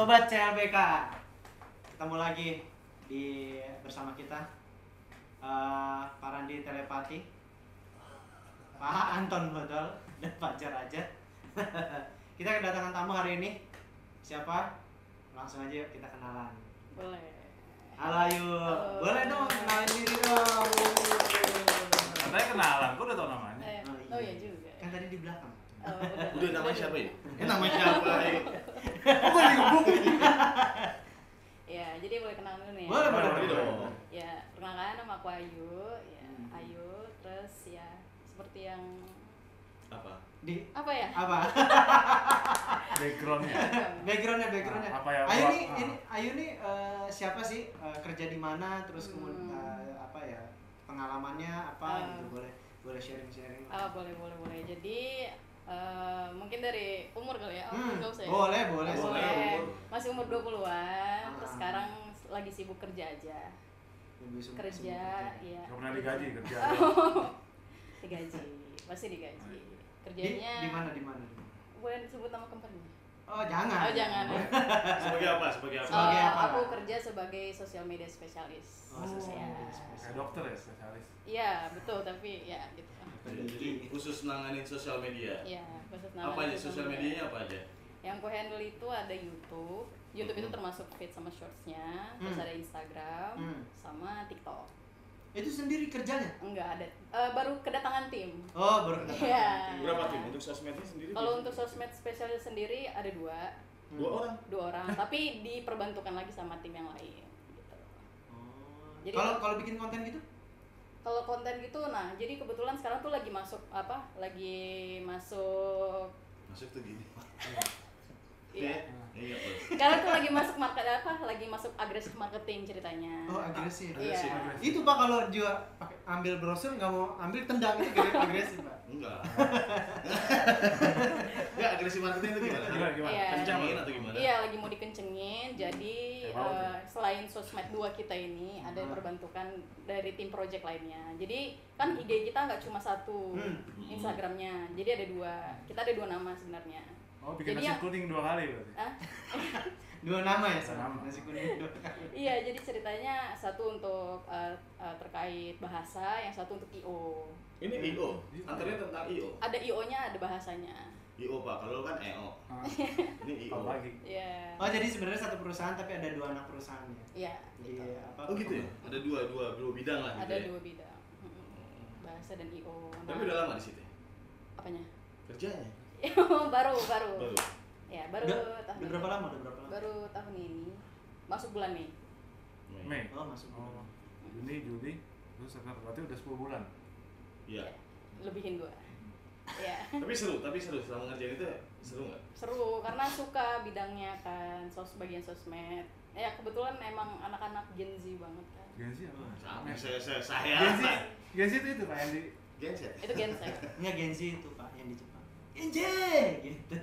Sobat CLBK, ketemu lagi bersama kita Pak Randi Telepati, Pak Anton Bodol, dan Pak Jar aja. Kita kedatangan tamu hari ini. Siapa? Langsung aja yuk kita kenalan. Boleh. Halo Ayu. Boleh dong kenalin diri dong. Katanya kenalan, kok udah tau namanya? Oh iya juga. Kan tadi di belakang. Udah namanya siapa ya? Namanya siapa ya? Bukan digebuk. Ya, jadi boleh kenalan dulu nih. Boleh dong. Ya, perkenalkan nama aku Ayu. Ya, Ayu. Terus ya seperti yang Apa? apa ya? Apa? Backgroundnya. Backgroundnya. Apa ya? Ayu nih siapa sih? Kerja di mana? Terus kemudian apa ya? Pengalamannya apa gitu, boleh sharing. Boleh. Jadi mungkin dari umur kali ya? Nggak usah ya? Boleh. Masih umur 20-an. Terus sekarang lagi sibuk kerja aja. Kerja, iya. Gak pernah digaji kerja. Digaji, pasti digaji. Kerjanya di mana? boleh disebut nama company? Oh, jangan. Sebagai apa? Sebagai apa? Aku kerja sebagai social media spesialis. Kayak dokter ya, spesialis. Iya, betul, tapi ya gitu. Jadi khusus nanganin sosial media. Iya, khusus Apa aja sosial medianya apa aja? Yang ku handle itu ada YouTube. YouTube itu termasuk feed sama shorts-nya, terus ada Instagram, sama TikTok. Itu sendiri kerjanya? Enggak ada. Baru kedatangan tim. Oh, baru kedatangan. Iya. Berapa tim untuk sosmednya sendiri? Kalau untuk sosmed spesialis sendiri ada dua orang. Tapi diperbantukan lagi sama tim yang lain gitu. Jadi kalau bikin konten gitu? Kalau konten gitu, nah jadi kebetulan sekarang tuh lagi masuk Masuk tuh gini. Iya. Iya. Sekarang tuh lagi masuk agresif marketing ceritanya. Oh, agresif. Iya. Itu Pak, kalau jual pakai ambil brosur nggak mau ambil tendang, itu agresif Pak. Enggak. Enggak, agresif marketing itu gimana? Gimana? Iya. Kencangin atau gimana? Iya, lagi mau dikencengin. Jadi selain sosmed 2 kita ini ada perbantukan dari tim project lainnya. Jadi kan IG kita nggak cuma satu Instagramnya. Jadi ada 2. Kita ada 2 nama sebenarnya. Oh, bikin Jadi nasi kuning 2 kali berarti? Dua nama ya? Sama. Nasi kuning 2 kali. Iya, jadi ceritanya satu untuk terkait bahasa, yang satu untuk IO. Ini IO. Antaranya tentang IO. Ada IO-nya, ada bahasanya. IO Pak, kalau kan EO. Ini IO. Apa lagi? Iya. Oh, jadi sebenarnya satu perusahaan tapi ada 2 anak perusahaannya. Iya. Jadi Gitu. apa? Oh gitu ya? Ada dua bidang lah gitu Ada ya? 2 bidang. Bahasa dan IO. Tapi udah lama di situ ya? Apanya? Kerjanya? baru. Baru? Ya, baru tahun Udah ini. berapa lama? Baru tahun ini. Masuk bulan Mei. Mei. Oh, masuk. Oh, Juni, Juli, terus sekarang berarti udah 10 bulan. Iya. Lebihin 2. Ya. Tapi seru selama ngerjain itu seru nggak? Seru karena suka bidangnya kan, bagian sosmed. Ya kebetulan emang anak-anak Gen Z banget kan. Gen Z apa? Sama Gen Z itu Pak yang di... Gen Z. Itu Gen Z. Enggak, Gen Z itu Pak yang di Jepang. Gen Z gitu.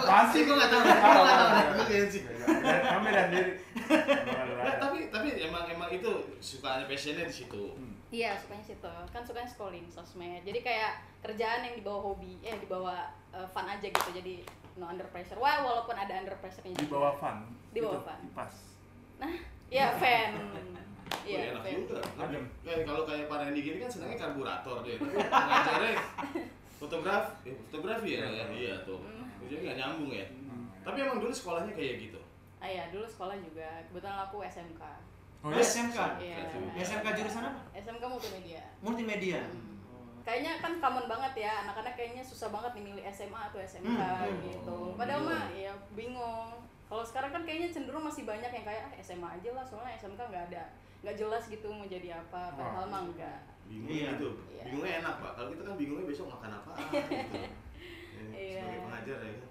Pasti gue nggak tahu. Gue Gen Z. Kami dan diri. Tapi emang itu sukanya passionnya di situ. Iya, sukanya situ. Kan sukanya scrolling sosmed. Jadi kayak kerjaan yang dibawa hobi, dibawa fun aja gitu. Jadi no under pressure. Wah, walaupun ada under pressure-nya Di juga. bawah fun. Di bawah Itu fun. Kipas. Nah, ya fan. Iya, enak fan. juga. Adem. Kalau kayak Pak Randy gini kan senangnya karburator dia. Tapi ngajarnya fotografi ya? Iya tuh. Jadi nggak nyambung ya. Tapi emang dulu sekolahnya kayak gitu. Iya, dulu sekolah juga. Kebetulan aku SMK. Oh, Oh, ya? SMK. Iya. SMK jurusan apa? SMK multimedia. Multimedia. Kayaknya kan common banget ya, anak-anak kayaknya susah banget nih milih SMA atau SMK gitu. Padahal mah ya bingung. Kalau sekarang kan kayaknya cenderung masih banyak yang kayak SMA aja lah, soalnya SMK nggak jelas gitu mau jadi apa. Padahal mah enggak. Bingung Iya. gitu. Iya. Bingungnya enak Pak. Kalau kita kan bingungnya besok makan apa gitu. Iya. Sebagai pengajar ya kan.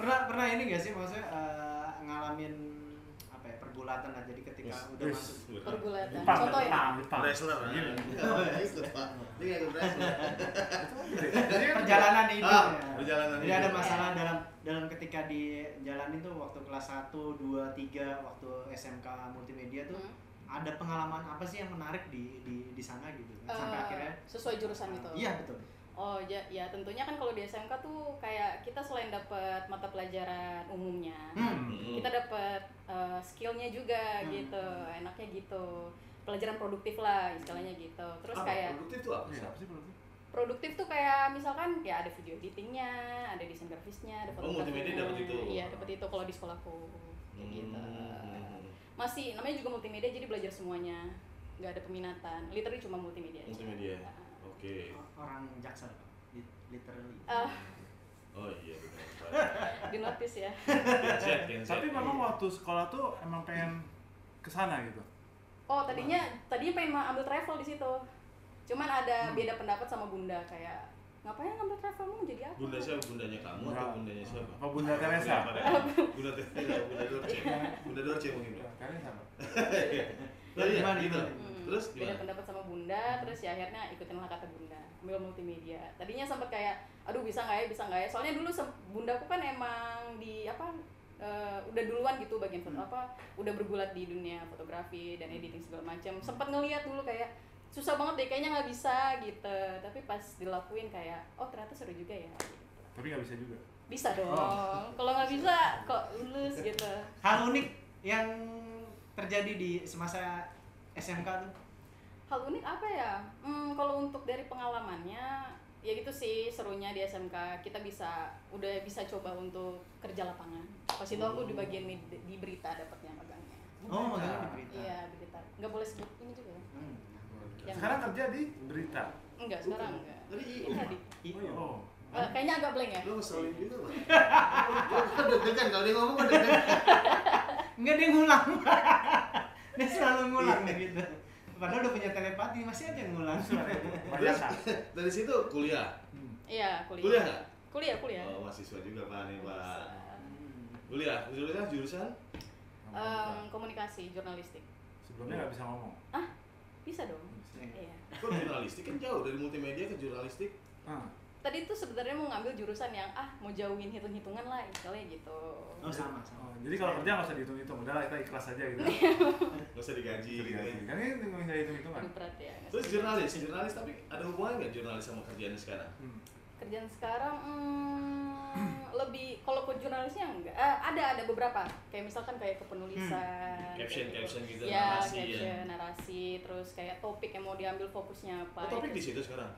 Pernah ini nggak sih, maksudnya ngalamin apa ya, pergulatan lah, jadi ketika udah masuk Pergulatan. Jepang, Contoh ya. Jepang. Wrestler. Gini. Ikut Pak. Dia nggak ikut wrestler. perjalanan hidup ya. Perjalanan Jadi hidup. ada masalah dalam ketika dijalanin tuh waktu kelas 1, 2, 3 waktu SMK multimedia tuh ada pengalaman apa sih yang menarik di sana gitu sampai akhirnya Sesuai jurusan itu. Iya betul. Oh ya tentunya kan kalau di SMK tuh kayak kita selain dapat mata pelajaran umumnya, kita dapat skillnya juga gitu, enaknya gitu, pelajaran produktif lah istilahnya gitu. Terus kayak produktif tuh apa? Siapa sih produktif? produktif tuh kayak misalkan ya ada video editingnya, ada desain grafisnya, ada fotografinya. Multimedia dapat itu. Iya dapat itu kalau di sekolahku kayak gitu. Masih namanya juga multimedia jadi belajar semuanya, nggak ada peminatan, literally cuma multimedia aja. Multimedia. Oke. Orang Jaksel, literally. Oh iya benar. Di notice ya. Tapi memang waktu sekolah tuh emang pengen kesana gitu. Oh tadinya pengen ambil travel di situ, cuman ada beda pendapat sama bunda kayak ngapain ngambil travel mau jadi apa? Bunda siapa? Bundanya kamu atau bundanya siapa? Apa Bunda Teresa? Bunda Teresa, Bunda Dorce. Bunda Dorce mungkin. Teresa apa? Iya, Gimana, gitu. gimana? Terus Beda gimana? pendapat sama bunda, terus ya akhirnya ikutinlah kata bunda, ambil multimedia. Tadinya sempat kayak, aduh bisa nggak ya? Soalnya dulu bundaku kan emang di udah duluan gitu bagian foto udah bergulat di dunia fotografi dan editing segala macam. Sempat ngeliat dulu kayak susah banget deh, kayaknya nggak bisa gitu. Tapi pas dilakuin kayak, oh ternyata seru juga ya. Gitu. Tapi nggak bisa juga. Bisa dong. Kalau nggak bisa kok lulus gitu. Hal unik yang terjadi di semasa SMK tuh? Hal unik apa ya? Kalau untuk dari pengalamannya, ya gitu sih serunya di SMK. Kita udah bisa coba untuk kerja lapangan. Pas itu aku di bagian di berita dapatnya magangnya. Oh, magangnya di berita. Iya, berita. Nggak boleh sebut ini juga ya? Yang- Sekarang kerja di berita. Enggak, sekarang enggak. Tadi Ini tadi. Oh. Kayaknya agak blank ya? lu ngeselin juga, Pak. Lu deg-degan kalau dia ngomong kan deg-degan. Enggak, dia ngulang. Dia selalu ngulang gitu. Padahal udah punya telepati, masih aja ngulang. Terus dari situ kuliah. Iya, kuliah. Kuliah nggak? Kuliah. Oh, mahasiswa juga Pak nih, Pak. Kuliah jurusan? Komunikasi, jurnalistik. Sebelumnya nggak bisa ngomong. Bisa dong. Bisa. Iya. Kok jurnalistik kan jauh dari multimedia ke jurnalistik? Tadi tuh sebenarnya mau ngambil jurusan yang mau jauhin hitung-hitungan lah, misalnya gitu. Oh, sama. Oh, jadi kalau kerja nggak usah dihitung-hitung, udah kita ikhlas aja gitu. Nggak usah digaji gitu ya. Kan ini nggak hitung-hitungan. Aduh berat ya. Terus jurnalis tapi ada hubungan nggak jurnalis sama kerjaan sekarang? Kerjaan sekarang lebih kalau ke jurnalisnya enggak. Ada beberapa. Kayak misalkan kayak kepenulisan. Caption gitu, Ya, narasi caption, narasi, terus kayak topik yang mau diambil fokusnya apa. Oh, topik di situ sekarang.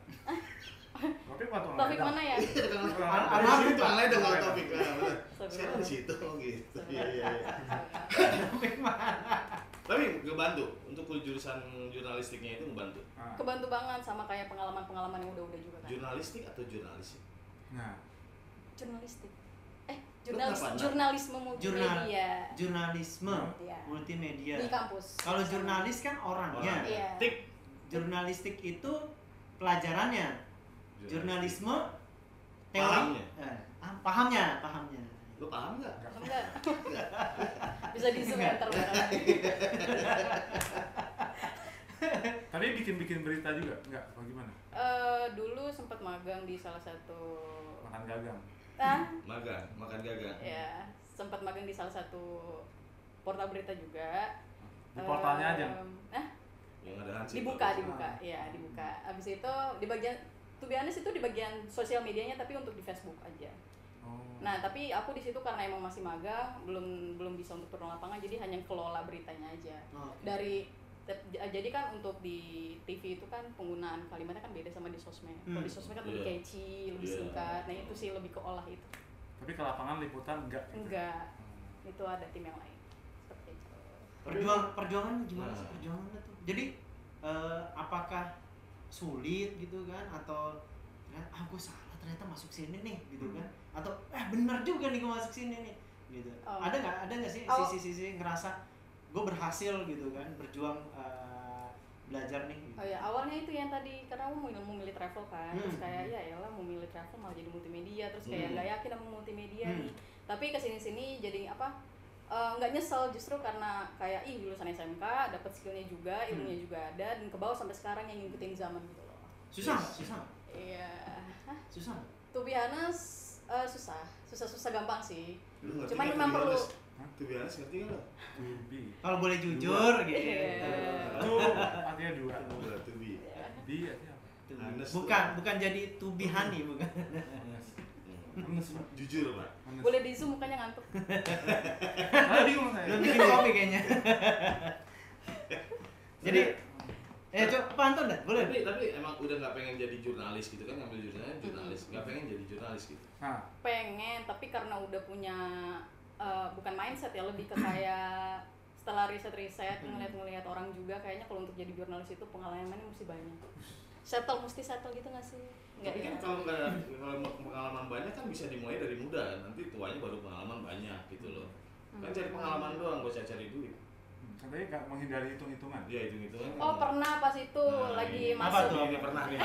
Topik mana ya? Ada itu lain dengan topik lah. Sekarang di situ gitu. Iya. Tapi ngebantu untuk jurusan jurnalistiknya itu ngebantu. Kebantu banget sama kayak pengalaman-pengalaman yang udah juga kan. Jurnalistik atau jurnalis? Nah, Jurnalistik. Kenapa? Jurnalisme multimedia. Jurnalisme Iya. multimedia. Di kampus. Kalau jurnalis kan orangnya. Iya. Tik. Jurnalistik itu pelajarannya. Jurnalisme Pahamnya. teori. Pahamnya. Lu paham nggak? Enggak. Bisa di zoom ya ntar bareng. tapi bikin berita juga nggak? Apa gimana? Dulu sempat magang di salah satu Makan gagang. Makan gagang. ya sempat magang di salah satu portal berita juga. Di portalnya aja. Yang ada Hansi. Dibuka. Abis itu di bagian to be honest itu di bagian sosial medianya tapi untuk di Facebook aja. Nah, tapi aku di situ karena emang masih magang, belum bisa untuk turun lapangan, jadi hanya kelola beritanya aja. Jadi kan untuk di TV itu kan penggunaan kalimatnya kan beda sama di sosmed. Kalau di sosmed kan lebih catchy, lebih singkat. Nah, itu sih lebih ke olah itu. Tapi ke lapangan liputan enggak? Gitu? Enggak. Itu ada tim yang lain. Seperti itu. Perjuangan gimana sih perjuangannya tuh? Jadi apakah sulit gitu kan atau gue salah ternyata masuk sini nih gitu kan, atau benar juga nih gue masuk sini nih gitu. Ada nggak sih sisi ngerasa gue berhasil gitu kan berjuang belajar nih gitu. Oh ya, awalnya itu yang tadi karena aku mau milih travel kan, terus kayak ya elah mau milih travel malah jadi multimedia, terus kayak nggak yakin sama multimedia nih. Tapi kesini jadi nggak nyesel, justru karena kayak lulusan SMK dapat skillnya juga, ilmunya juga ada, dan ke bawah sampai sekarang yang ngikutin zaman gitu loh. Susah. Iya. Susah. To be honest, susah gampang sih. Cuman memang perlu. To be honest ngerti nggak lo? Kalau boleh jujur gitu. Itu artinya dua. To be. Bi artinya apa? Honest Bukan jadi to be honey, bukan. Jujur Pak. Boleh di zoom mukanya ngantuk. Saya bingung saya. Belum bikin kopi kayaknya. Jadi coba Pak Anton dah, boleh. Tapi emang udah nggak pengen jadi jurnalis gitu kan, ngambil jurnalis, nggak pengen jadi jurnalis gitu. Nah, Pengen, tapi karena udah punya bukan mindset ya, lebih ke kayak setelah riset ngeliat orang juga kayaknya kalau untuk jadi jurnalis itu pengalamannya mesti banyak. Mesti settle gitu nggak sih? Tapi kan kalau pengalaman banyak kan bisa dimulai dari muda, nanti tuanya baru pengalaman banyak gitu loh. Kan cari pengalaman doang, gak usah cari duit. katanya nggak menghindari hitung-hitungan. Iya hitung-hitungan. Oh pernah pas itu lagi ini. Apa masuk. tuh? Ini pernah nih.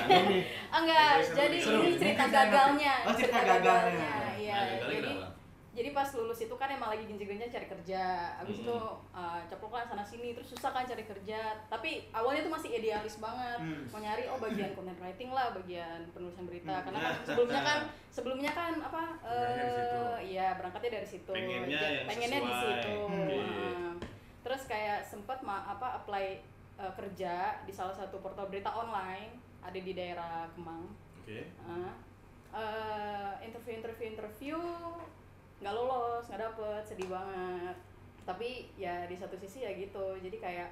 Enggak, Seru, jadi seru. ini cerita gagalnya. Oh, cerita gagalnya. Iya, Nah, gagalnya jadi kenapa? jadi pas lulus itu kan emang lagi gencar-gencar cari kerja. Abis itu ceplok sana sini, terus susah kan cari kerja. Tapi awalnya tuh masih idealis banget. Mau nyari bagian content writing lah, bagian penulisan berita. Karena kan sebelumnya kan apa iya, berangkatnya dari situ. Pengennya yang di sesuai. situ. Oke. Terus kayak sempat apply kerja di salah satu portal berita online ada di daerah Kemang. Oke. Interview nggak lolos, nggak dapet, sedih banget. Tapi ya di satu sisi ya gitu, jadi kayak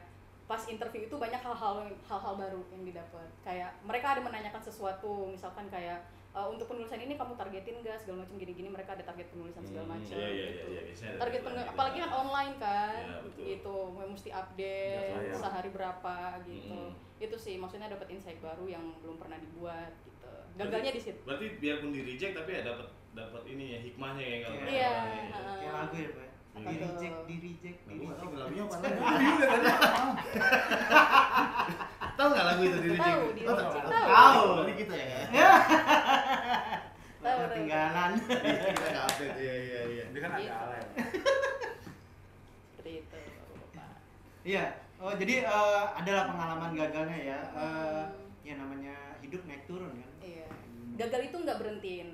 pas interview itu banyak hal-hal baru yang didapat. Kayak mereka ada menanyakan sesuatu, misalkan kayak untuk penulisan ini kamu targetin nggak segala macam gini-gini, mereka ada target penulisan segala macam gitu. Iya, Target apalagi kan online kan, ya, betul. gitu, mesti update Ya. sehari berapa gitu. Itu sih maksudnya dapat insight baru yang belum pernah dibuat gitu. Gagalnya di situ. Berarti biarpun di reject tapi ya dapat ini ya hikmahnya ya kalau. Iya. Kayak lagu ya, Pak. Apa Di tuh? reject. Nah, gue nggak tahu lagunya apa Bingung lagi. deh tadi. Tahu nggak lagu itu di reject? Tahu, di reject tahu. Tahu. Berarti kita ya. Tahu. Ketinggalan. Kita nggak update. Iya. Dia kan ada Gitu. ala ya. Seperti itu, Bapak. Iya. Oh, jadi adalah pengalaman gagalnya ya. Ya namanya hidup naik turun kan. Iya. Gagal itu nggak berhentiin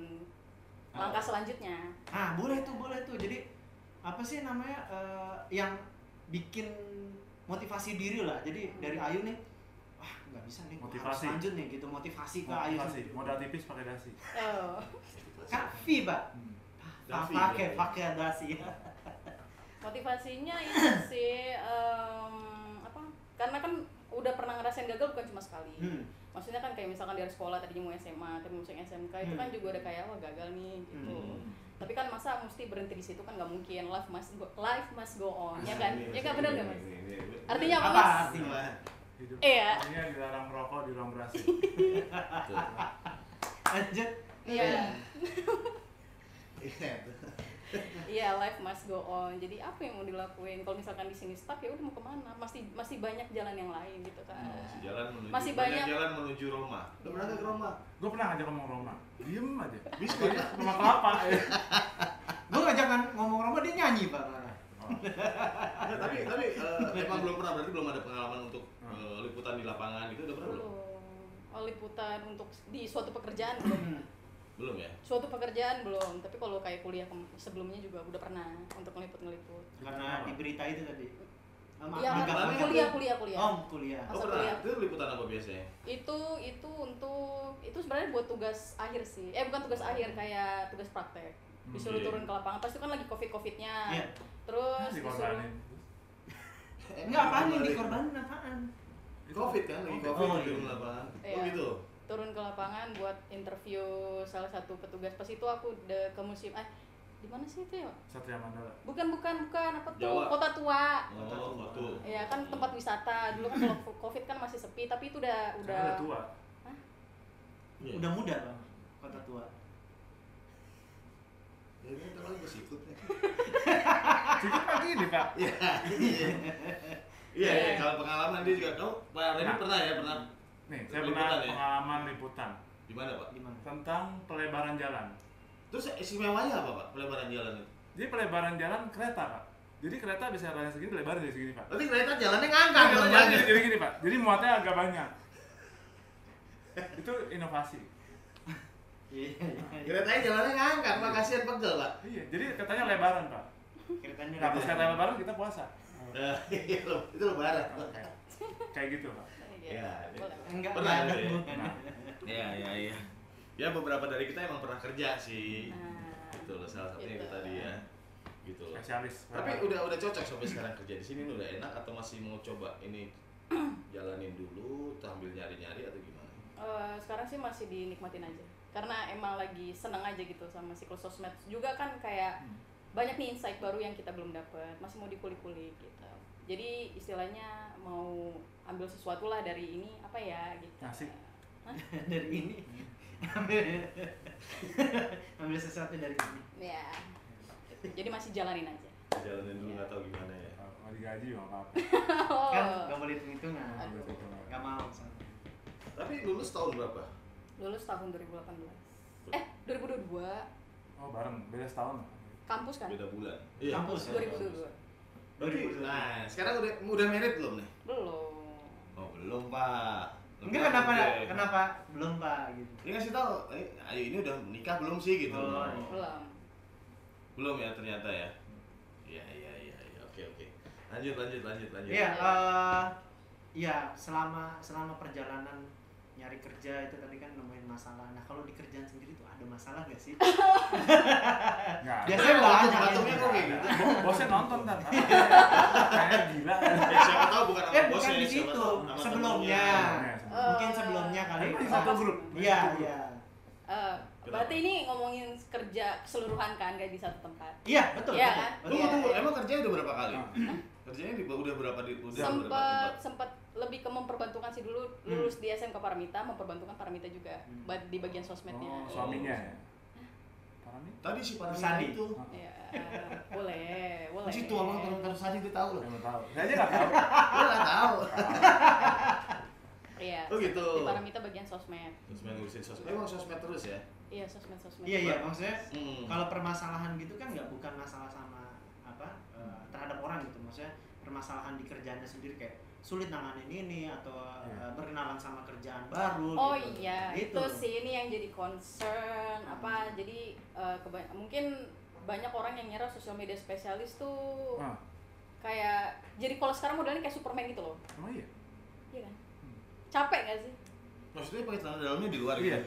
langkah selanjutnya. Boleh tuh. Jadi apa sih namanya yang bikin motivasi diri lah. Jadi dari Ayu nih, wah nggak bisa nih, gua harus Motivasi. lanjut nih gitu, motivasi ke Ayu. Motivasi, modal tipis pakai dasi. Oh. Kak V, Pak. Davi, Pakai dasi. Motivasinya itu sih apa? Karena kan udah pernah ngerasain gagal bukan cuma sekali. Maksudnya kan kayak misalkan dari sekolah tadinya mau SMA, tapi mau SMK itu kan juga udah kayak wah gagal nih gitu. Tapi kan masa mesti berhenti di situ kan nggak mungkin, life must go on, ya kan? Ya kan benar nggak Mas? Artinya apa, Apa Mas? artinya? Hidup. Iya. Ini yang dilarang merokok di ruang berasi. Lanjut. Iya. Iya, life must go on. Jadi apa yang mau dilakuin? Kalau misalkan di sini stuck ya udah mau kemana? Masih banyak jalan yang lain gitu kan. Masih banyak jalan menuju Roma. Lo pernah ke Roma? Gue pernah ngajak ngomong Roma, diem aja. Biskuit. Rumah kelapa. Gue ngajak ngomong Roma, dia nyanyi, Pak. Nah, tapi emang belum pernah, berarti belum ada pengalaman untuk liputan di lapangan gitu, udah pernah belum? Liputan untuk di suatu pekerjaan belum. Belum ya? Suatu pekerjaan belum, tapi kalau kayak kuliah sebelumnya juga udah pernah untuk ngeliput. Karena di berita itu tadi. Iya, Magang. kuliah. Oh, kuliah. Masa pernah? kuliah. Itu liputan apa biasanya? Itu untuk sebenarnya buat tugas akhir sih. Bukan tugas akhir, kayak tugas praktek. Disuruh turun ke lapangan. Pas itu kan lagi covid-covidnya. Iya. Terus disuruh Dikorbanin. Enggak, apaan yang dikorbanin apaan? Covid kan, lagi Covid Oh, di iya. lapangan. Iya. Oh gitu? turun ke lapangan buat interview salah satu petugas. Pas itu aku ke museum di mana sih itu ya? Satria Mandala. Bukan apa tuh? Jawa. Kota Tua. Oh, waktu. Ya kan tempat wisata. Dulu kan kalau Covid kan masih sepi, tapi itu udah Udah tua. Iya. Udah muda, Bang. Kota Tua. Ya, ini terlalu bersikut nih. Sedikit lagi nih Pak. Iya, kalau pengalaman dia juga. Kamu Pak Reni pernah ya? Nih, saya Liputan pernah ya? pengalaman liputan Di mana Pak? Di mana? tentang pelebaran jalan. Terus istimewanya apa Pak? Pelebaran jalan itu? Jadi pelebaran jalan kereta Pak. Jadi kereta bisa jalan segini, lebar dari segini Pak. Berarti kereta jalannya ngangkat Jadi, kalau jalan. jadi gini Pak, jadi muatnya agak banyak. Itu inovasi. Iya. Keretanya jalannya ngangkat, Pak. Kasihan pegel Pak. Iya, jadi katanya lebaran Pak. Keretanya Nah, pas kata lebaran kita puasa. Itu lebaran. Kayak gitu Pak. gitu. Iya. Boleh. Enggak Pernah ada gitu ya? hubungannya. Iya. Ya beberapa dari kita emang pernah kerja sih. Nah, Gitu loh, salah satunya gitu. itu tadi ya. Gitu loh. Spesialis. Tapi udah cocok sampai sekarang kerja di sini udah enak atau masih mau coba ini jalanin dulu sambil nyari-nyari atau gimana? Sekarang sih masih dinikmatin aja karena emang lagi seneng aja gitu sama siklus sosmed juga kan kayak banyak nih insight baru yang kita belum dapat, masih mau dikulik-kulik gitu. Jadi istilahnya mau ambil sesuatu lah dari ini apa ya gitu. Ngasih. Dari ini ambil sesuatu dari ini. Ya. Jadi masih jalanin aja. Jalanin dulu nggak tahu gimana ya. Mau digaji nggak apa-apa. Kan nggak boleh hitung-hitungan. Aduh. Nggak mau. San. Tapi lulus tahun berapa? Lulus tahun 2018. 2022 Oh bareng, beda setahun. kampus kan? Beda bulan. Kampus ya? 2022. Berarti, nah sekarang udah merit belum nih? Belum. Oh belum pak. Enggak kenapa belum Pak gitu. Dia ngasih tahu, ayo ini udah nikah belum sih gitu. Oh, iya. Belum. Belum ya ternyata ya. Iya. Oke. Lanjut. Iya, iya selama perjalanan nyari kerja itu tadi kan nemuin masalah. Nah kalau di kerjaan sendiri tuh ada masalah nggak sih? Nggak. Biasanya banyak. Patungnya kok kayak gitu. Bosnya nonton kan? Kayaknya gila. Siapa tahu bukan sama Bukan bosnya, di siapa situ, tahu sama sebelumnya. temennya. Mungkin sebelumnya kali. Emang di satu grup? Iya. Berarti ini ngomongin kerja keseluruhan kan, gak di satu tempat. Iya, betul. Iya, betul, kan? betul. Tunggu, emang kerjanya udah berapa kali? Kerjanya udah berapa Sempat lebih ke memperbantukan sih dulu lulus di SMK Paramita, memperbantukan Paramita juga di bagian sosmednya. Oh, suaminya ya? Paramita? Tadi si Paramita Sandi. itu. Ya, boleh. Si tua banget kalau Sandi dia tahu loh. Emang tahu. Saya aja nggak tahu. Dia nggak tahu. Iya. Oh, gitu. Di Paramita bagian sosmed. Terus main ngurusin sosmed. Emang sosmed terus ya? Iya, sosmed. Iya, maksudnya Hmm. kalau permasalahan gitu kan nggak bukan masalah sama terhadap orang gitu, maksudnya permasalahan di kerjaannya sendiri kayak sulit nanganin ini atau berkenalan sama kerjaan baru. Oh gitu. iya, Gitu. itu sih ini yang jadi concern apa. Jadi mungkin banyak orang yang ngira sosial media spesialis tuh kayak jadi kalau sekarang modelnya kayak Superman gitu loh. Emang iya? Iya kan? Capek gak sih? Maksudnya pakai celana dalamnya di luar Iya. gitu?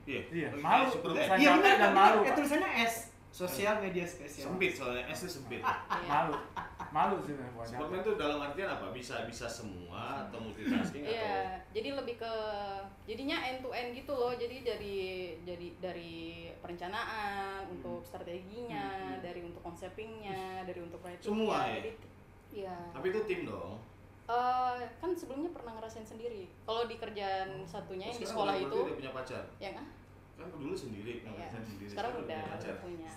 Iya. Iya. Oh, Malu. kayak Superman. Saya Iya capek benar dan kan malu, ya, Pak. tulisannya S, sosial media spesial. Sempit soalnya S-nya sempit. Malu. Malu sih buat Superman itu dalam artian apa? Bisa semua atau multitasking atau Iya, jadi lebih ke jadinya end to end gitu loh. Jadi dari perencanaan untuk strateginya, dari untuk konsepingnya, dari untuk writing. Semua ya? Iya. Tapi itu tim dong. Kan sebelumnya pernah ngerasain sendiri. Kalau di kerjaan satunya yang di Sekarang sekolah berarti itu, udah punya pacar. yang Kan dulu sendiri, Iya. ngerasain sendiri. Sekarang punya udah pacar. punya.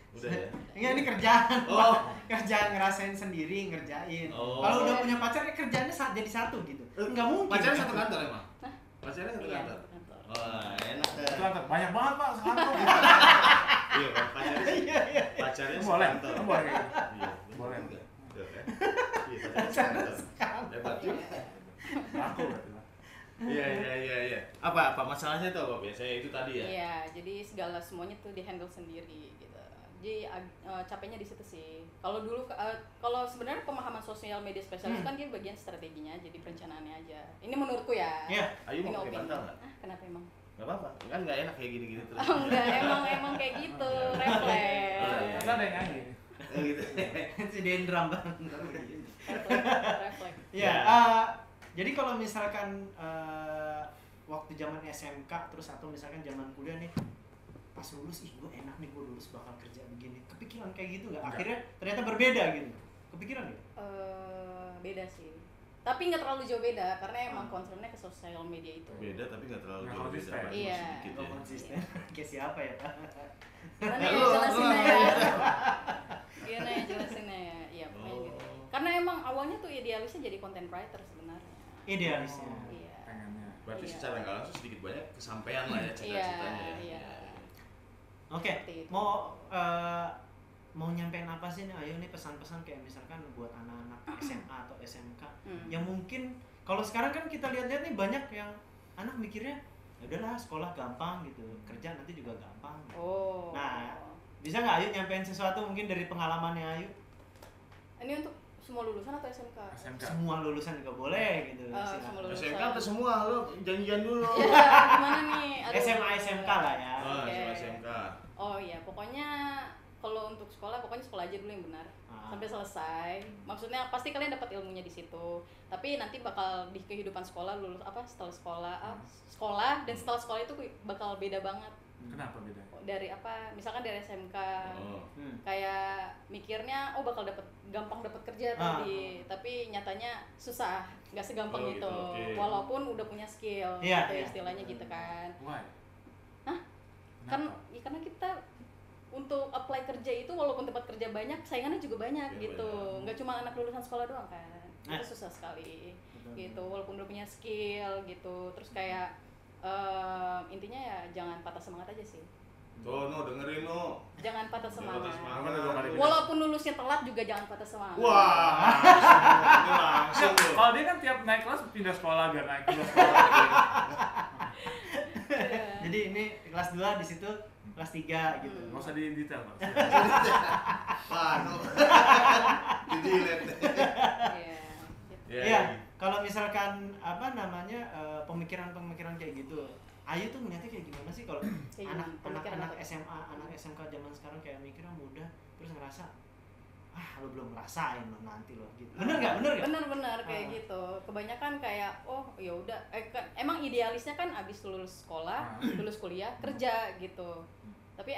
Udah ya. Enggak, ini kerjaan. Oh. Kerjaan ngerasain sendiri, ngerjain. Oh. Kalau udah punya pacar, kerjaannya jadi satu gitu. Enggak mungkin. Pacarnya satu kantor emang? Hah? Pacarnya satu Iya, kantor? satu kantor. Wah, enak deh. Itu kan banyak banget Pak sekarang. Iya, Pak, pacarnya Boleh. sekantor. Boleh kayak gitu. Iya, Boleh. juga. Tuh kan. Iya, pacarnya sekantor. Hebat juga. Aku berarti Pak. Iya. Apa masalahnya tuh apa biasanya itu tadi ya? Iya, jadi segala semuanya tuh di handle sendiri gitu. Jadi capeknya di situ sih. Kalau dulu kalau sebenarnya pemahaman sosial media spesialis kan dia bagian strateginya, jadi perencanaannya aja. Ini menurutku ya. Iya. Ayu Ini mau pakai opini. bantal nggak? Kenapa emang? Nggak apa-apa, kan nggak enak kayak gini-gini terus. Oh, enggak, emang kayak gitu, refleks. Karena ada yang nyanyi. Gitu. Si dendram banget. Refleks. Iya. Ya. Jadi kalau misalkan waktu zaman SMK terus atau misalkan zaman kuliah nih, pas lulus gue enak nih, gue lulus bakal kerja begini. Kepikiran kayak gitu nggak? Akhirnya ternyata berbeda gitu. Kepikiran nggak? Beda sih. Tapi nggak terlalu jauh beda karena emang concernnya ke sosial media itu. Beda tapi nggak terlalu Nggak jauh beda. konsisten. Cuma Iya. sedikit Gue ya. konsisten. Kayak siapa ya? Gimana ya Lu jelasinnya lah. ya? Gimana ya jelasinnya ya? Iya pokoknya gitu. Oh. Karena emang awalnya tuh idealisnya jadi content writer sebenarnya. Idealisnya. Iya. Pengennya. Berarti Iya. secara nggak langsung sedikit banyak kesampaian lah ya cita-citanya ya. Iya. Oke. Seperti itu. Mau nyampein apa sih nih? Ayo nih pesan-pesan kayak misalkan buat anak-anak SMA atau SMK yang mungkin kalau sekarang kan kita lihat-lihat nih banyak yang anak mikirnya ya udahlah sekolah gampang gitu, kerja nanti juga gampang. Oh. Nah, bisa nggak Ayu nyampein sesuatu mungkin dari pengalamannya Ayu? Ini untuk semua lulusan atau SMK? SMK. Semua lulusan juga boleh gitu. Silakan. semua lulusan. SMK apa semua lo janjian dulu. Ya, gimana nih? Aduh. SMA SMK lah ya. Oke. SMA SMK. Oh iya, pokoknya kalau untuk sekolah, pokoknya sekolah aja dulu yang benar. Sampai selesai. Maksudnya pasti kalian dapat ilmunya di situ. Tapi nanti bakal di kehidupan sekolah lulus apa setelah sekolah dan setelah sekolah itu bakal beda banget. Kenapa beda? Dari apa? Misalkan dari SMK. Oh. Kayak mikirnya bakal gampang dapat kerja tadi, tapi nyatanya susah, nggak segampang Oh, itu. gitu, oke. Walaupun udah punya skill, Iya, gitu iya. istilahnya gitu kan. Why? Hah? Kenapa? Karena kita untuk apply kerja itu walaupun tempat kerja banyak, saingannya juga banyak Iya, gitu. banyak. Nggak cuma anak lulusan sekolah doang kan. Nah. Itu susah sekali. Betul. Gitu, walaupun udah punya skill gitu. Terus kayak intinya ya jangan patah semangat aja sih. Tuh, no dengerin no. Jangan patah semangat. Apa ada 2 kali beda? Walaupun lulusnya telat juga jangan patah semangat. Wah, ini langsung loh. Kalau dia kan tiap naik kelas pindah sekolah biar naik kelas sekolah. Jadi ini kelas 2 di situ kelas 3 gitu. Nggak usah di detail, Pak. Wah, no. Jadi lihat. Iya. gitu. Iya, kalau misalkan apa namanya pemikiran-pemikiran kayak gitu, Ayu tuh ngeliatnya kayak gimana sih kalau Kayak gimana? Pemikiran anak apa? SMA, anak SMK zaman sekarang kayak mikirnya mudah, terus ngerasa lo belum ngerasain lo nanti lo gitu. Bener nggak? Bener kayak Ah. gitu. Kebanyakan kayak ya udah emang idealisnya kan abis lulus sekolah, lulus kuliah, kerja gitu. Tapi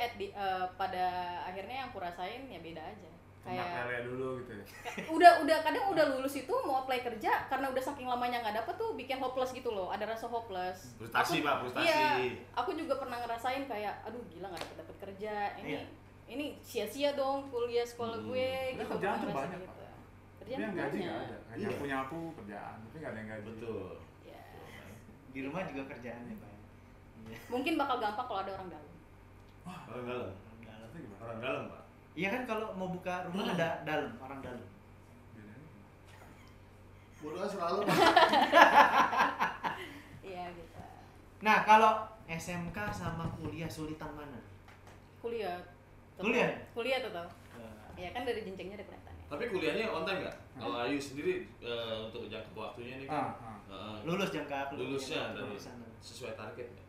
pada akhirnya yang kurasain ya beda aja. Kena Kayak lele dulu gitu ya. kadang udah lulus itu mau apply kerja karena udah saking lamanya nggak dapet tuh bikin hopeless gitu loh, ada rasa hopeless. Frustasi, Pak, frustasi. Iya, aku juga pernah ngerasain kayak aduh gila nggak dapet kerja ini sia-sia dong kuliah sekolah gue Tapi gitu. kerjaan pernah tuh ngerasain banyak, gitu. Pak. Kerjaan Tapi yang gaji banyak. nggak ada. Hanya Iya. punya aku kerjaan, tapi nggak ada yang gaji. Betul. Ya. Di rumah juga kerjaan ya Pak. Iya. Mungkin bakal gampang kalau ada orang dalam. Orang dalam. Itu gimana? Orang dalam, Pak. Iya kan kalau mau buka rumah ada dalam, orang dalam. Bedanya gimana? Bodoh selalu. Iya gitu. Nah kalau SMK sama kuliah sulitan mana? Kuliah. Kuliah? Kuliah tuh tau. Ya kan dari jenjangnya ada kelihatannya. Tapi kuliahnya on time nggak? Kalau Ayu sendiri untuk jangka waktunya ini kan Lulus jangka lulusnya dari lulusan. sesuai target nggak?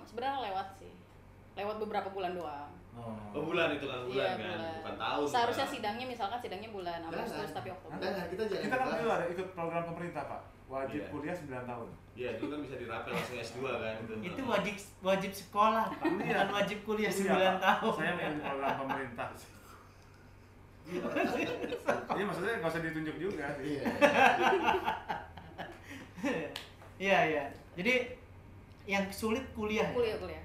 Sebenarnya lewat sih. Lewat beberapa bulan doang. Oh, bulan itu kan bulan Iya, kan, bulan. bukan tahun. Seharusnya Pak. sidangnya misalkan sidangnya bulan Agustus tapi Oktober. Jangan, kita jangan. Kita kan bahas. dulu ada ikut program pemerintah, Pak. Wajib Iya. kuliah 9 tahun. Iya, itu kan bisa dirapel langsung S2 kan gitu. Itu wajib sekolah Pak, bukan wajib kuliah 9 Pak. tahun. Saya mengikuti program pemerintah. Iya, maksudnya nggak usah ditunjuk juga sih. Iya. Iya. Jadi yang sulit kuliah. Ya? Kuliah.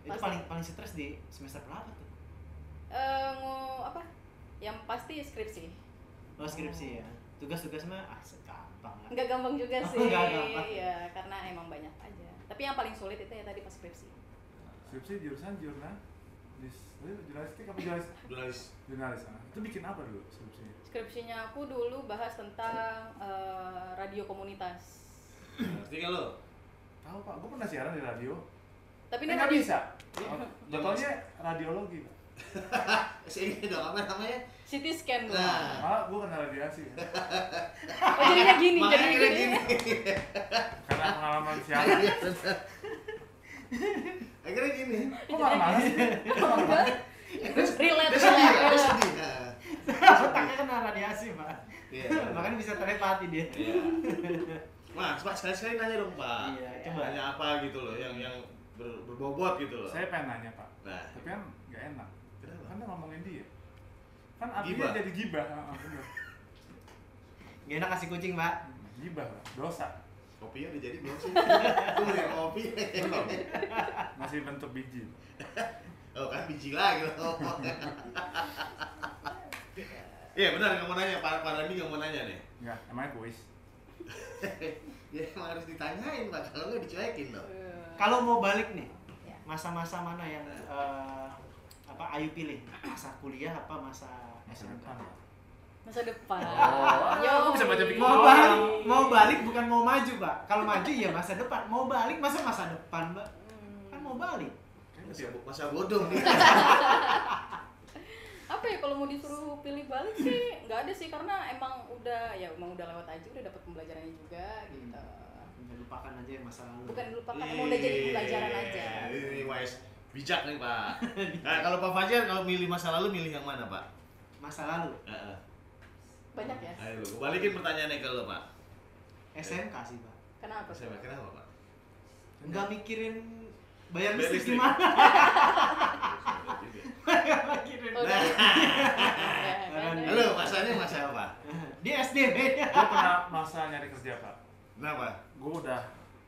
Itu Pasti. paling stres di semester berapa tuh? Apa? Yang pasti skripsi. Oh skripsi ya. Tugas-tugas mah gampang lah. Nggak gampang juga Oh, sih. nggak gampang. Ya, karena emang banyak aja. Tapi yang paling sulit itu ya tadi pas skripsi. Skripsi jurusan jurnalistik apa Jurnalis. jurnalis? Itu bikin apa dulu skripsinya? Skripsinya aku dulu bahas tentang radio komunitas. Ngerti nggak lo? Tahu Pak, gue pernah siaran di radio. Tapi ini Nggak radio bisa. Jatuhnya radiologi Pak. Ini dong apa namanya? CT scan dong. Nah. Malah gue kena radiasi. Oh jadinya gini, Makanya jadi kira gini. Karena pengalaman siaran. Akhirnya gini. Kok marah-marah sih? Kok marah-marah? Relate. Dia sedih, dia sedih. Nah. Otaknya kena radiasi Pak. Iya. Makanya bisa telepati dia. Iya. Mas, sekali-sekali nanya dong Pak. Iya, coba. Nanya apa gitu loh, yang berbobot gitu loh. Saya pengen nanya Pak. Nah, Tapi kan nggak enak. kenapa? Kan dia ngomongin dia. Kan artinya Gibah. jadi gibah. Bener. Gak enak kasih kucing Pak. Gibah Pak. Dosa. Kopinya udah jadi belum sih? Itu mau kopi. Belum. Masih bentuk biji. Oh kan biji lagi loh. Iya benar nggak mau nanya, Pak Randi nggak mau nanya nih. Enggak, emangnya kuis. Ya emang harus ditanyain Pak, kalau nggak dicuekin dong. Kalau mau balik nih, Ya. masa-masa mana yang Ayu pilih? Masa kuliah apa masa Masa SMK? depan. Masa depan. Oh, Yo, aku bisa baca pikiran. Mau balik bukan mau maju Pak. Kalau maju ya masa depan. Mau balik masa depan Pak. Hmm. Kan mau balik. Kayaknya Masa bodoh nih. Apa ya kalau mau disuruh pilih balik sih nggak ada sih, karena emang udah lewat aja, udah dapat pembelajarannya juga gitu. Lupakan aja yang masa lalu. Bukan lupakan, emang udah jadi pembelajaran aja. Ini wise, bijak nih Pak. Nah, kalau Pak Fajar kalau milih masa lalu milih yang mana Pak? Masa lalu. Banyak ya. Ayo, balikin pertanyaannya ke lo Pak. SMK sih Pak. Kenapa? Saya kenapa Pak? Nggak mikirin bayar Bayar listrik listrik. gimana. Nggak mikirin. Oh, udah. Ya, kan. Halo, masanya masa apa? Di SD. Gue pernah masa nyari kerja Pak. Kenapa? Gue udah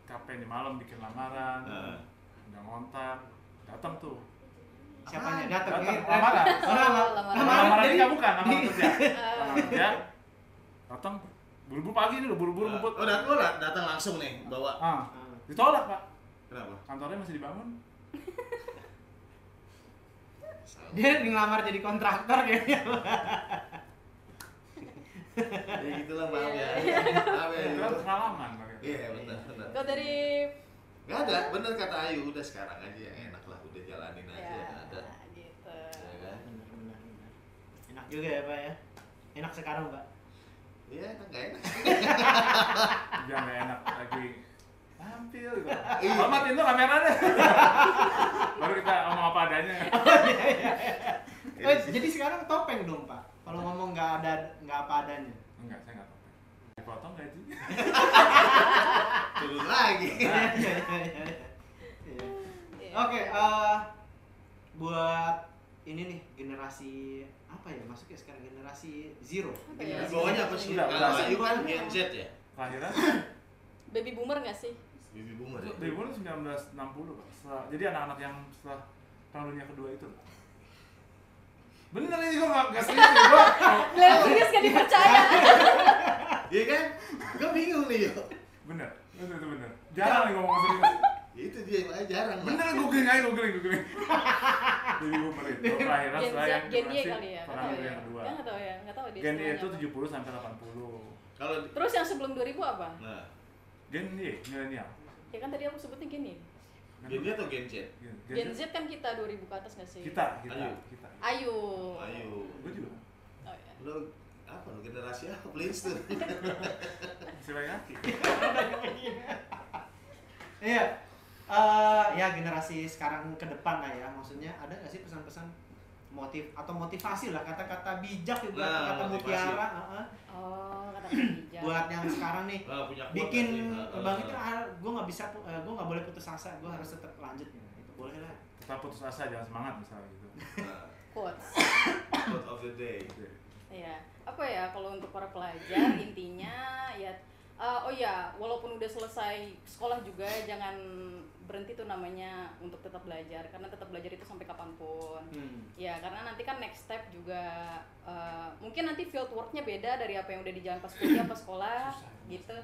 capek di malam bikin lamaran, Heeh. udah ngontak, datang tuh. Siapanya datang? Datang lamaran. Lamaran Jadi- ini bukan lamaran kerja. Lamaran kerja. Datang buru-buru pagi nih, udah buru-buru ngebut. Oh, datang langsung nih bawa. Ah, ditolak Pak. Kenapa? Kantornya masih dibangun. Dia ngelamar jadi kontraktor kayaknya. Ya gitulah maaf ya. Maaf ya. Itu kan pengalaman Pak. Iya, benar. Kalau dari Gak ada, bener kata Ayu, udah sekarang aja yang enak lah, udah jalanin aja, ya nggak ada. gitu. Ya kan? Benar. Enak juga ya Pak ya. Enak sekarang Pak. Iya, enak gak enak. Dia nggak enak lagi tampil gitu. Iya. Matiin tuh kameranya. Baru kita ngomong apa adanya. Jadi sekarang topeng dong Pak. Kalau ngomong nggak apa adanya. Enggak, saya nggak tahu. Dipotong gaji. Turun lagi. Oke, buat ini nih generasi apa ya masuknya sekarang generasi zero. Apa ya? Di bawahnya apa sih? Udah, Kalau udah. Ayu kan Gen Z ya? Kelahiran Baby boomer nggak sih? Baby boomer ya? dari bulan 1960 Pak. Jadi anak-anak yang setelah Perang Dunia Kedua itu. Pak. Bener ini gue nggak serius nih gue. Serius gak dipercaya. Iya kan? Gue bingung nih yo. Bener, itu bener. Jarang nih ngomong serius. Ya itu dia makanya jarang. Pak. Bener googling aja googling. Baby boomer itu kelahiran Gen setelah Z, yang Gen Y generasi kali ya? Nggak Perang tahu Dunia ya. Kedua. Ya nggak tahu ya, nggak tahu dia. Gen Y istilahnya itu apa. 70 sampai 80. Kalau Terus yang sebelum 2000 apa? nah, Gen Y milenial. Ya kan tadi aku sebutnya gini. Gen Y atau Gen Z? Gen Z kan kita 2000 ke atas nggak sih? Kita. Ayu. Ayo. Gue juga. Oh, ya. Lo apa lo generasi apa? Flintstone. Masih banyak hati. Iya. Ya generasi sekarang ke depan lah ya. Maksudnya ada nggak sih pesan-pesan motivasi lah, kata-kata bijak juga, Nah, kata motivasi. mutiara. Oh, kata bijak. Buat yang sekarang nih Punya quote bikin nggak sih? bang itu gue nggak bisa, gue nggak boleh putus asa, gue harus tetap lanjut ya. Itu boleh lah. Tetap putus asa, jangan semangat misalnya gitu. Nah, Quotes. quote of the day. Iya. Apa ya kalau untuk para pelajar intinya ya oh ya, walaupun udah selesai sekolah juga jangan berhenti tuh namanya untuk tetap belajar, karena tetap belajar itu sampai kapanpun. Ya karena nanti kan next step juga mungkin nanti field worknya beda dari apa yang udah dijalan pas kuliah pas sekolah gitu.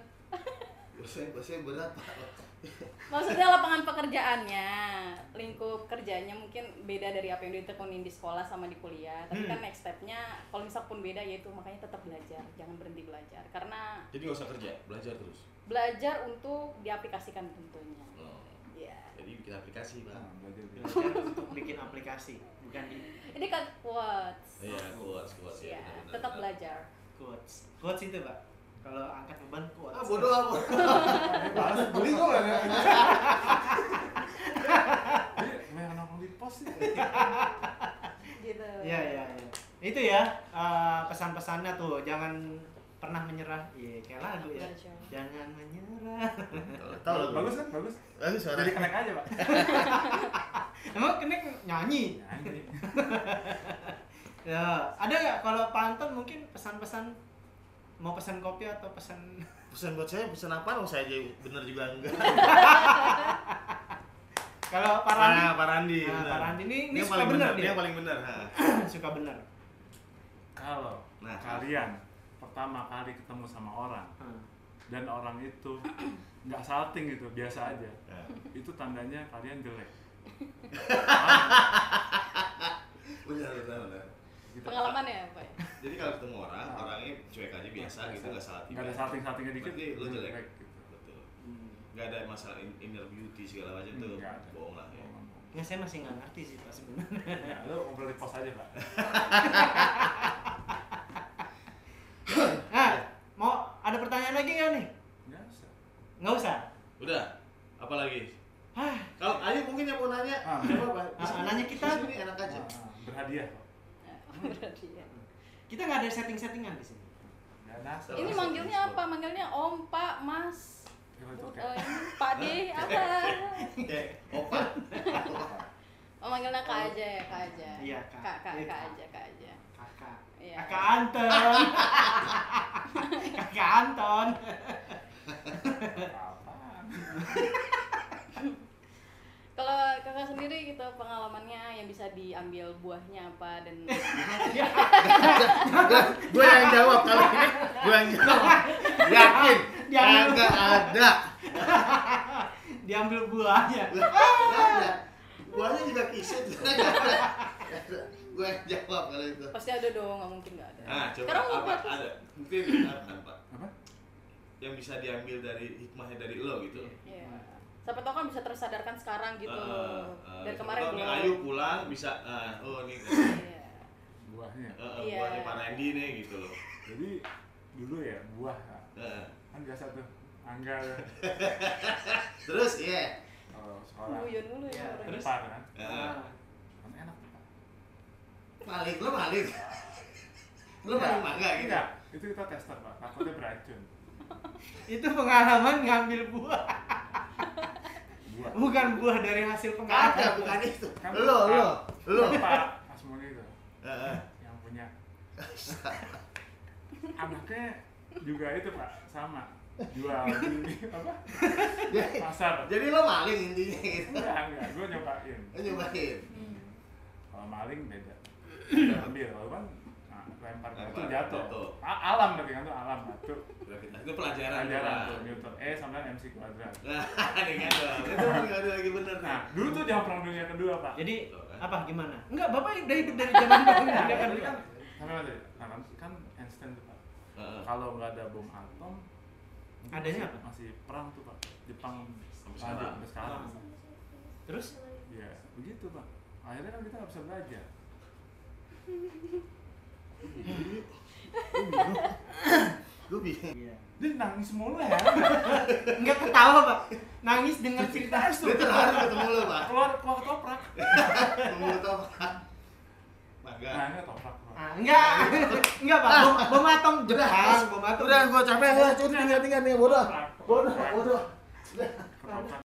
Bahasanya berat Pak. Maksudnya lapangan pekerjaannya, lingkup kerjanya mungkin beda dari apa yang ditekunin di sekolah sama di kuliah. Tapi kan next stepnya kalau misal pun beda, yaitu makanya tetap belajar, jangan berhenti belajar. Karena Jadi nggak usah kerja, belajar terus. belajar untuk diaplikasikan tentunya. Oh, Iya. jadi bikin aplikasi Pak. Nah, belajar gitu. Belajar untuk bikin aplikasi, bukan di Ini kan quotes. Iya, quotes ya. Iya, benar-benar. tetap belajar. quotes itu Pak. Kalau angkat beban quotes. Ah bodoh apa? Balas beli kok ya. Jadi banyak nongkrong di pos sih. Gitu. Iya. Itu ya pesan-pesannya tuh, jangan pernah menyerah. Iya, kayak lagu ya. Belajar. Jangan menyerah. Tahu Bagus kan? Bagus. Bagus suara. Jadi connect aja Pak. Emang Kenek nyanyi? Nyanyi. Ya, ada nggak kalau Pak Anton mungkin pesan-pesan, mau pesan kopi atau pesan Pesan buat saya, pesan apa? Saya aja bener juga enggak. kalau Pak Randi? Nah, Pak Randi. Nah, bener. Pak Randi ini Dia suka paling bener Dia dia. paling bener. Ha. Suka bener. Kalau Nah. kalian pertama kali ketemu sama orang dan orang itu nggak salting gitu, biasa aja, Nah. itu tandanya kalian jelek. Benar. Gitu. Pengalaman ya, Pak? Jadi kalau ketemu orang, orangnya cuek aja biasa gitu, nggak salah Nggak ada salting-saltingnya dikit, Berarti lu jelek. gitu. Betul. Nggak ada masalah inner beauty segala macam tuh. Nggak ada. Bohong lah ya. Bohong. Nggak, saya masih nggak ngerti sih Pak sebenarnya. Ya, lo ngobrol di pos aja Pak. Nah, mau ada pertanyaan lagi nggak nih? Nggak usah. Nggak usah. Udah, apa lagi? Hah, Kalau Ayu mungkin yang mau nanya, Ah, apa? nanya kita. Di sini enak aja. Berhadiah Pak. Berarti ya. kita nggak ada setting-settingan di sini. Nggak nasab. Ini manggilnya apa? Manggilnya Om, Pak, Mas. Gimana tuh, Ini kayak Pak D apa? Opa. Oh, manggilnya Kak aja ya, Kak aja. Iya, Kak. Kak Iya, Kak Kak. aja, Kak aja. Kakak. Iya. Kakak Anton. Kakak Anton. apaan? Kalau kakak sendiri gitu pengalamannya yang bisa diambil buahnya apa dan Gue yang jawab kali ini. Gue yang jawab. Yakin? Diambil. Kagak ada. Diambil buahnya. Nggak ada. Buahnya juga kiset. Gue yang jawab kalau itu. pasti ada dong, nggak mungkin nggak ada. Nah, coba Sekarang mau apa buat ada? Mungkin apa Pak? Apa? Yang bisa diambil dari hikmahnya dari lo gitu. Iya. Siapa tahu kan bisa tersadarkan sekarang gitu. Dari kemarin kalau nih belum. Ayu pulang bisa, oh ini Iya. Buahnya. Iya. buahnya Pak Randy nih gitu loh. Jadi dulu ya buah Kak. Heeh. Kan biasa tuh angga ya. Terus iya. Kalau sekolah Guyon dulu ya. Iya, orang. terus? depan kan. Heeh. Kan enak tuh Pak. Malik lo malik. Lo malik mangga gitu. Enggak, itu kita tester Pak. Takutnya beracun. Itu pengalaman ngambil buah. Buah. Bukan buah dari hasil Kagak, pengalaman. bukan itu. Kan Lo. Pak Asmoni itu Heeh. yang punya anaknya juga itu Pak sama jual di apa pasar. Jadi lo maling intinya gitu. Enggak, gue nyobain. Lo nyobain. Hmm. Kalau maling beda. Ambil, kalau kan lempar Lempar, batu jatuh. jatuh. Alam tapi kan tuh alam batu. Itu pelajaran. Pelajaran Pak. tuh Newton sama MC kuadrat. Nah, ini kan tuh. Itu nggak ada lagi bener. Nah, dulu tuh zaman perang dunia kedua Pak. Jadi apa gimana? Enggak, Bapak udah hidup dari zaman perang dunia Nah, kan. tadi kan sampai mana tadi? Nah, kan Einstein tuh Pak. Heeh. Kalau nggak ada bom atom, Adanya apa? Masih perang tuh Pak. Jepang Sampai lanjut sekarang. sampai sekarang. Terus Ya begitu Pak. Akhirnya kan kita nggak bisa belajar. Gue bingung. iya. Dia nangis mulu ya. Enggak ketawa, Pak. Nangis dengar cerita Dia terharu ketemu lo, Pak. keluar ketoprak. Ketemu lo, Pak. Mangga. Nah, ini ketoprak Pak. Ah, enggak Pak. Bom atom Jepang, bom atom. Udah, gue capek ya. Tinggal nih, bodoh. Ketoprak. Bodoh. Ketoprak